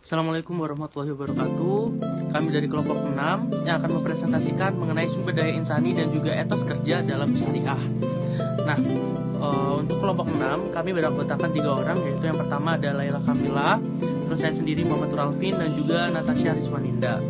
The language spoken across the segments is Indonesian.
Assalamualaikum warahmatullahi wabarakatuh. Kami dari kelompok 6 yang akan mempresentasikan mengenai sumber daya insani dan juga etos kerja dalam syariah. Nah, untuk kelompok 6 kami beranggotakan 3 orang, yaitu yang pertama adalah Laila Kamila, terus saya sendiri Muhammad Turalvin, dan juga Natasha Rizwaninda.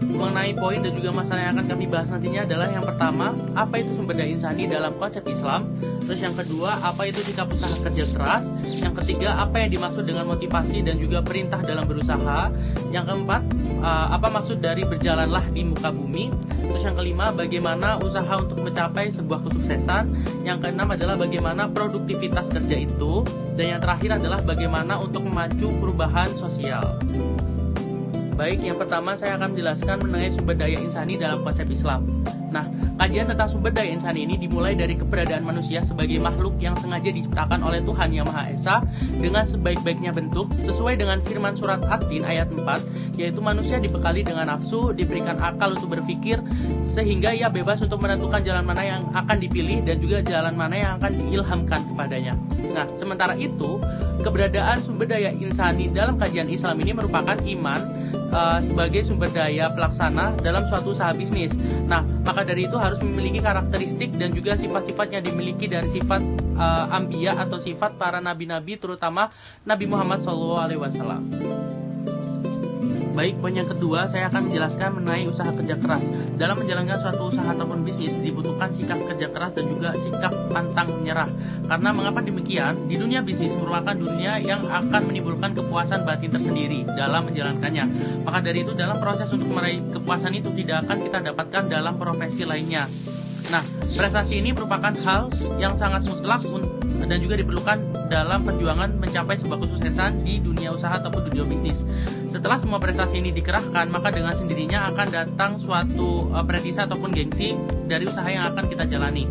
Mengenai poin dan juga masalah yang akan kami bahas nantinya adalah yang pertama, apa itu sumber daya insani dalam konsep Islam. Terus yang kedua, apa itu sikap usaha kerja keras. Yang ketiga, apa yang dimaksud dengan motivasi dan juga perintah dalam berusaha. Yang keempat, apa maksud dari berjalanlah di muka bumi. Terus yang kelima, bagaimana usaha untuk mencapai sebuah kesuksesan. Yang keenam adalah bagaimana produktivitas kerja itu. Dan yang terakhir adalah bagaimana untuk memacu perubahan sosial. Baik, yang pertama saya akan menjelaskan mengenai sumber daya insani dalam konsep Islam. Nah, kajian tentang sumber daya insani ini dimulai dari keberadaan manusia sebagai makhluk yang sengaja diciptakan oleh Tuhan Yang Maha Esa dengan sebaik-baiknya bentuk, sesuai dengan firman surat At-Tin ayat 4, yaitu manusia dibekali dengan nafsu, diberikan akal untuk berpikir, sehingga ia bebas untuk menentukan jalan mana yang akan dipilih dan juga jalan mana yang akan diilhamkan kepadanya. Nah, sementara itu, keberadaan sumber daya insani dalam kajian Islam ini merupakan iman sebagai sumber daya pelaksana dalam suatu usaha bisnis. Nah, maka dari itu harus memiliki karakteristik dan juga sifat-sifat yang dimiliki dari sifat Anbiya atau sifat para nabi-nabi, terutama Nabi Muhammad SAW. Baik, poin yang kedua saya akan menjelaskan mengenai usaha kerja keras. Dalam menjalankan suatu usaha ataupun bisnis dibutuhkan sikap kerja keras dan juga sikap pantang menyerah. Karena mengapa demikian? Di dunia bisnis merupakan dunia yang akan menimbulkan kepuasan batin tersendiri dalam menjalankannya. Maka dari itu dalam proses untuk meraih kepuasan itu tidak akan kita dapatkan dalam profesi lainnya. Nah, prestasi ini merupakan hal yang sangat mutlak dan juga diperlukan dalam perjuangan mencapai sebuah kesuksesan di dunia usaha ataupun dunia bisnis. Setelah semua prestasi ini dikerahkan, maka dengan sendirinya akan datang suatu prestasi ataupun gengsi dari usaha yang akan kita jalani.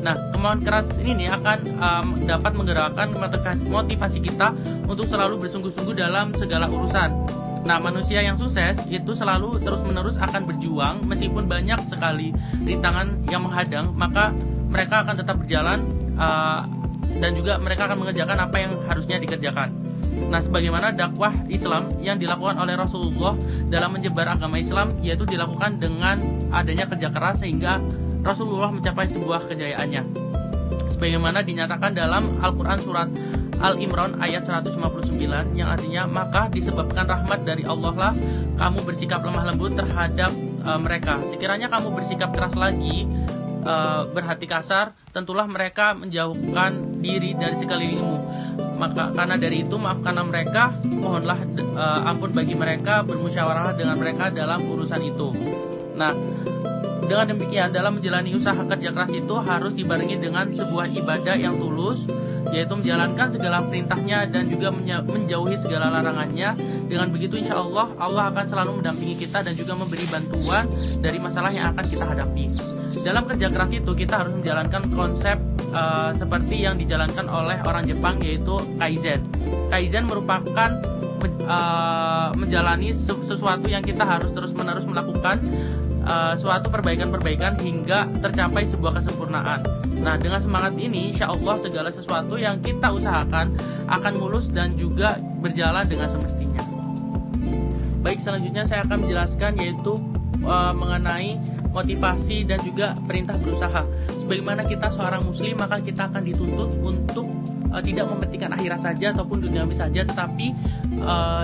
Nah, kemauan keras ini akan dapat menggerakkan motivasi kita untuk selalu bersungguh-sungguh dalam segala urusan. Nah, manusia yang sukses itu selalu terus-menerus akan berjuang meskipun banyak sekali rintangan yang menghadang, maka mereka akan tetap berjalan dan juga mereka akan mengerjakan apa yang harusnya dikerjakan. Nah, sebagaimana dakwah Islam yang dilakukan oleh Rasulullah dalam menyebar agama Islam, yaitu dilakukan dengan adanya kerja keras sehingga Rasulullah mencapai sebuah kejayaannya. Sebagaimana dinyatakan dalam Al-Quran surat Al-Imran ayat 159 yang artinya, maka disebabkan rahmat dari Allah lah kamu bersikap lemah lembut terhadap mereka. Sekiranya kamu bersikap keras lagi, berhati kasar, tentulah mereka menjauhkan diri dari sekelilingmu. Maka karena dari itu maafkanlah mereka, mohonlah ampun bagi mereka, bermusyawarah dengan mereka dalam urusan itu. Nah, dengan demikian dalam menjalani usaha kerja keras itu harus dibarengi dengan sebuah ibadah yang tulus, yaitu menjalankan segala perintahnya dan juga menjauhi segala larangannya. Dengan begitu insya Allah akan selalu mendampingi kita dan juga memberi bantuan dari masalah yang akan kita hadapi. Dalam kerja keras itu kita harus menjalankan konsep seperti yang dijalankan oleh orang Jepang, yaitu Kaizen. Kaizen merupakan menjalani sesuatu yang kita harus terus-menerus melakukan suatu perbaikan-perbaikan hingga tercapai sebuah kesempurnaan. Nah, dengan semangat ini insya Allah segala sesuatu yang kita usahakan akan mulus dan juga berjalan dengan semestinya. Baik, selanjutnya saya akan menjelaskan yaitu mengenai motivasi dan juga perintah berusaha. Sebagaimana kita seorang muslim, maka kita akan dituntut untuk tidak mementingkan akhirat saja ataupun duniawi saja, tetapi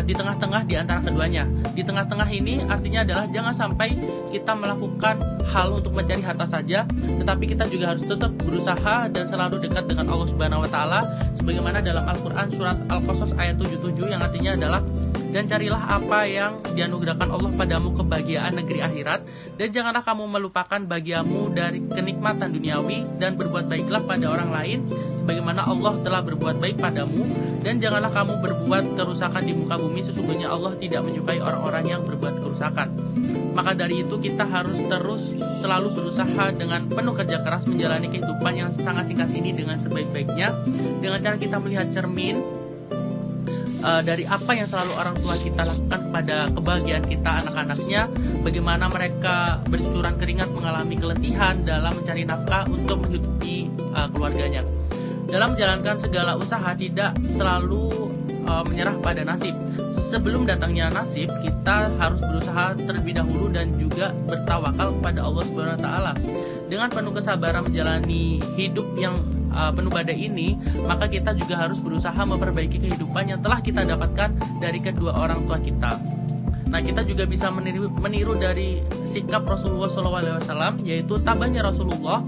di tengah-tengah di antara keduanya. Di tengah-tengah ini artinya adalah jangan sampai kita melakukan hal untuk mencari harta saja, tetapi kita juga harus tetap berusaha dan selalu dekat dengan Allah Subhanahu wa taala, sebagaimana dalam Al-Qur'an surat Al-Qasas ayat 77 yang artinya adalah, dan carilah apa yang dianugerahkan Allah padamu kebahagiaan negeri akhirat, dan janganlah kamu melupakan bagiamu dari kenikmatan duniawi, dan berbuat baiklah pada orang lain sebagaimana Allah telah berbuat baik padamu, dan janganlah kamu berbuat kerusakan di muka bumi, sesungguhnya Allah tidak menyukai orang-orang yang berbuat kerusakan. Maka dari itu kita harus terus selalu berusaha dengan penuh kerja keras menjalani kehidupan yang sangat singkat ini dengan sebaik-baiknya, dengan cara kita melihat cermin dari apa yang selalu orang tua kita lakukan kepada kebahagiaan kita, anak-anaknya, bagaimana mereka bercucuran keringat mengalami keletihan dalam mencari nafkah untuk menghidupi keluarganya. Dalam menjalankan segala usaha tidak selalu menyerah pada nasib. Sebelum datangnya nasib, kita harus berusaha terlebih dahulu dan juga bertawakal kepada Allah Subhanahu wa taala. Dengan penuh kesabaran menjalani hidup yang penuh badai ini, maka kita juga harus berusaha memperbaiki kehidupan yang telah kita dapatkan dari kedua orang tua kita. Nah, kita juga bisa meniru dari sikap Rasulullah SAW, yaitu tabahnya Rasulullah,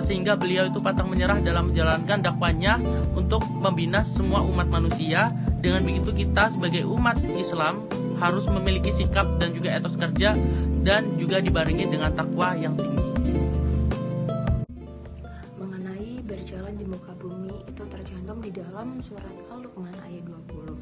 sehingga beliau itu pantang menyerah dalam menjalankan dakwahnya untuk membina semua umat manusia. Dengan begitu kita sebagai umat Islam harus memiliki sikap dan juga etos kerja dan juga dibarengi dengan takwa yang tinggi. Mengenai berjalan di muka bumi itu tercantum di dalam surat Al-Luqman ayat 20.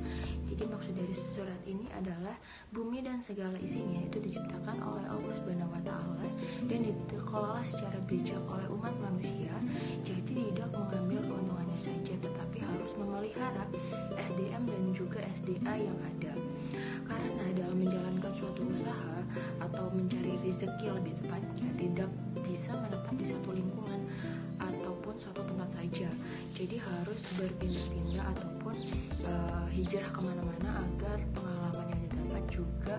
Jadi maksud dari surat ini adalah bumi dan segala isinya itu diciptakan oleh Allah Subhanahu wa taala dan dikelola secara bijak oleh umat manusia. Jadi tidak mengambil keuntungannya saja, tetapi harus memelihara SDM dan juga SDA yang ada. Karena dalam menjalankan suatu usaha atau mencari rezeki lebih tepatnya tidak bisa menetap di satu lingkungan ataupun satu tempat saja. Jadi harus berpindah-pindah ataupun hijrah kemana-mana agar pengalaman yang didapat juga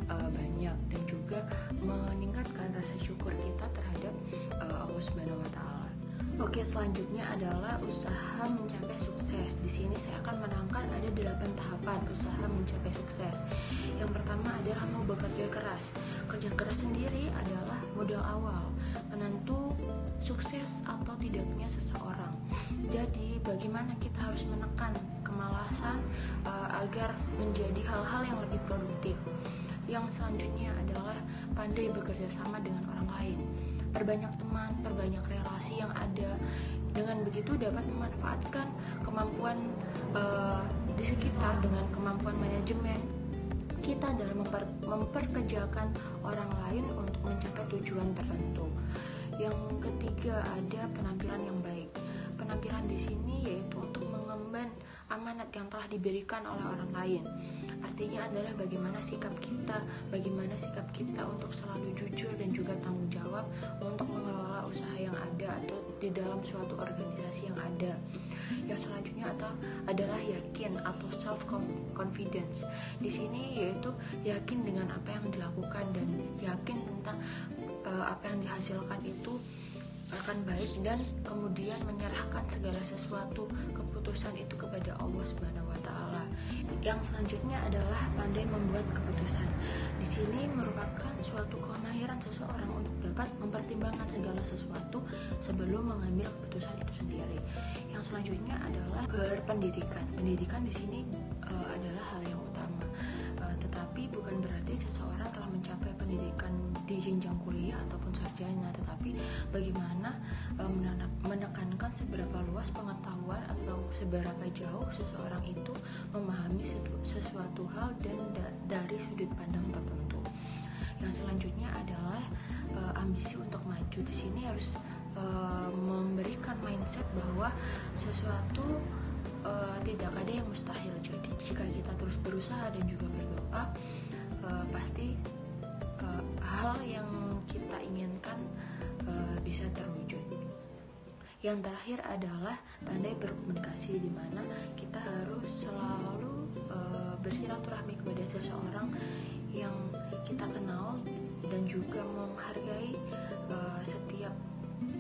banyak dan juga meningkatkan rasa syukur kita terhadap Allah Subhanahu wa taala. Oke, selanjutnya adalah usaha mencapai sukses. Di sini saya akan menerangkan ada 8 tahapan usaha mencapai sukses. Yang pertama adalah mau bekerja keras. Kerja keras sendiri adalah modal awal penentu sukses atau tidaknya seseorang. Jadi bagaimana kita harus menekan kemalasan agar menjadi hal-hal yang lebih produktif. Yang selanjutnya adalah pandai bekerja sama dengan orang lain. Perbanyak teman, perbanyak relasi yang ada. Dengan begitu dapat memanfaatkan kemampuan di sekitar dengan kemampuan manajemen kita dalam memperkerjakan orang lain untuk mencapai tujuan tertentu. Yang ketiga ada penampilan yang baik. Penampilan di sini yaitu untuk mengemban amanat yang telah diberikan oleh orang lain. Artinya adalah bagaimana sikap kita untuk selalu jujur dan juga tanggung jawab untuk mengelola usaha yang ada atau di dalam suatu organisasi yang ada. Yang selanjutnya adalah yakin atau self confidence. Di sini yaitu yakin dengan apa yang dilakukan dan yakin tentang apa yang dihasilkan itu akan baik dan kemudian menyerahkan segala sesuatu keputusan itu kepada Allah Subhanahu wa taala. Yang selanjutnya adalah pandai membuat keputusan. Di sini merupakan suatu kemahiran seseorang untuk dapat mempertimbangkan segala sesuatu sebelum mengambil keputusan itu sendiri. Yang selanjutnya adalah berpendidikan. Pendidikan di sini adalah hal yang utama. Tetapi bukan berarti seseorang telah mencapai pendidikan di jenjang kuliah ataupun sarjana, tetapi bagaimana menekankan seberapa luas pengetahuan atau seberapa jauh seseorang itu memahami sesuatu hal dan dari sudut pandang tertentu. Yang selanjutnya adalah ambisi untuk maju. Di sini harus memberikan mindset bahwa sesuatu tidak ada yang mustahil. Jadi jika kita terus berusaha dan juga berdoa, pasti hal yang kita inginkan bisa terwujud. Yang terakhir adalah pandai berkomunikasi, di mana kita harus selalu bersilaturahmi kepada seseorang yang kita kenal dan juga menghargai setiap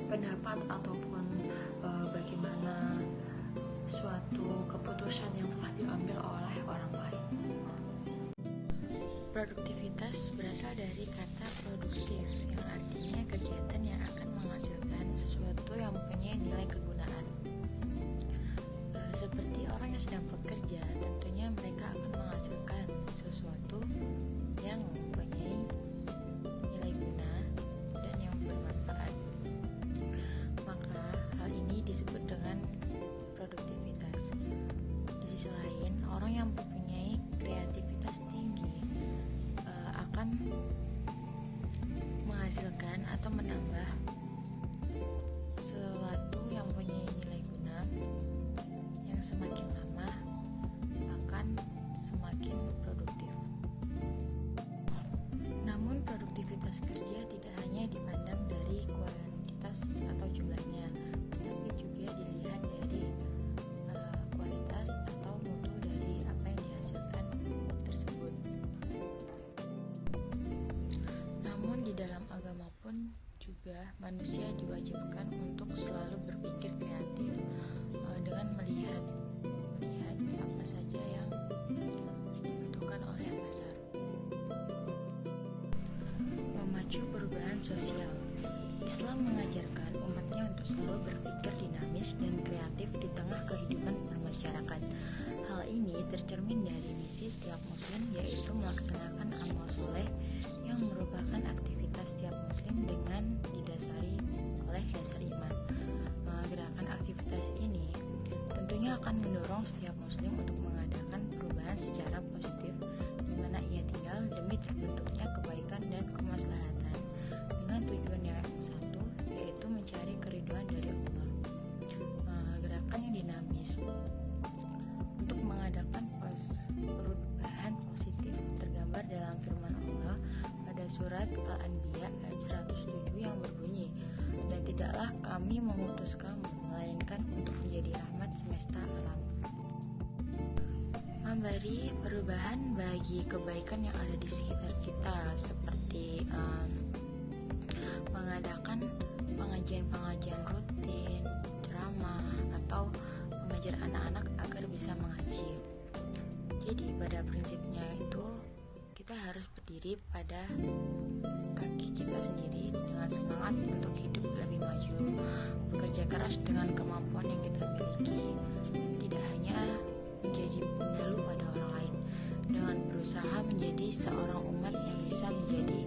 pendapat ataupun bagaimana suatu keputusan yang telah diambil oleh orang lain. Produktivitas berasal dari kata produktif, yang artinya kegiatan yang akan menghasilkan sesuatu yang mempunyai nilai kegunaan. Seperti orang yang sedang bekerja, tentunya mereka akan menghasilkan sesuatu yang mempunyai nilai guna dan yang bermanfaat. Maka hal ini disebut dengan produktivitas. Di sisi lain, orang yang mempunyai kreativitas tinggi akan menghasilkan atau menambah sesuatu yang mempunyai nilai guna yang semakin lama akan semakin produktif. Namun juga manusia diwajibkan untuk selalu berpikir kreatif dengan melihat apa saja yang dibutuhkan oleh pasar. Memacu perubahan sosial. Islam mengajarkan umatnya untuk selalu berpikir dinamis dan kreatif di tengah kehidupan bermasyarakat. Hal ini tercermin dari misi setiap muslim, yaitu melaksanakan amal soleh yang merupakan aktivitas setiap muslim dengan didasari oleh dasar iman. Gerakan aktivitas ini tentunya akan mendorong setiap muslim untuk mengadakan perubahan secara positif di mana ia tinggal demi terbentuknya kebaikan dan kemaslahatan dengan tujuan yang satu, yaitu mencari keridhaan dari Allah. Gerakan yang dinamis untuk mengadakan perubahan positif tergambar dalam firman Allah pada surat Al-Anbiya ayat 107 yang berbunyi, dan tidaklah kami mengutus kamu melainkan untuk menjadi rahmat semesta alam. Memberi perubahan bagi kebaikan yang ada di sekitar kita, seperti mengadakan pengajian-pengajian rutin, ceramah, atau mengajar anak-anak agar bisa mengaji. Jadi pada prinsipnya itu kita harus berdiri pada kaki kita sendiri dengan semangat untuk hidup lebih maju, bekerja keras dengan kemampuan yang kita miliki, tidak hanya menjadi penyelu pada orang lain, dengan berusaha menjadi seorang umat yang bisa menjadi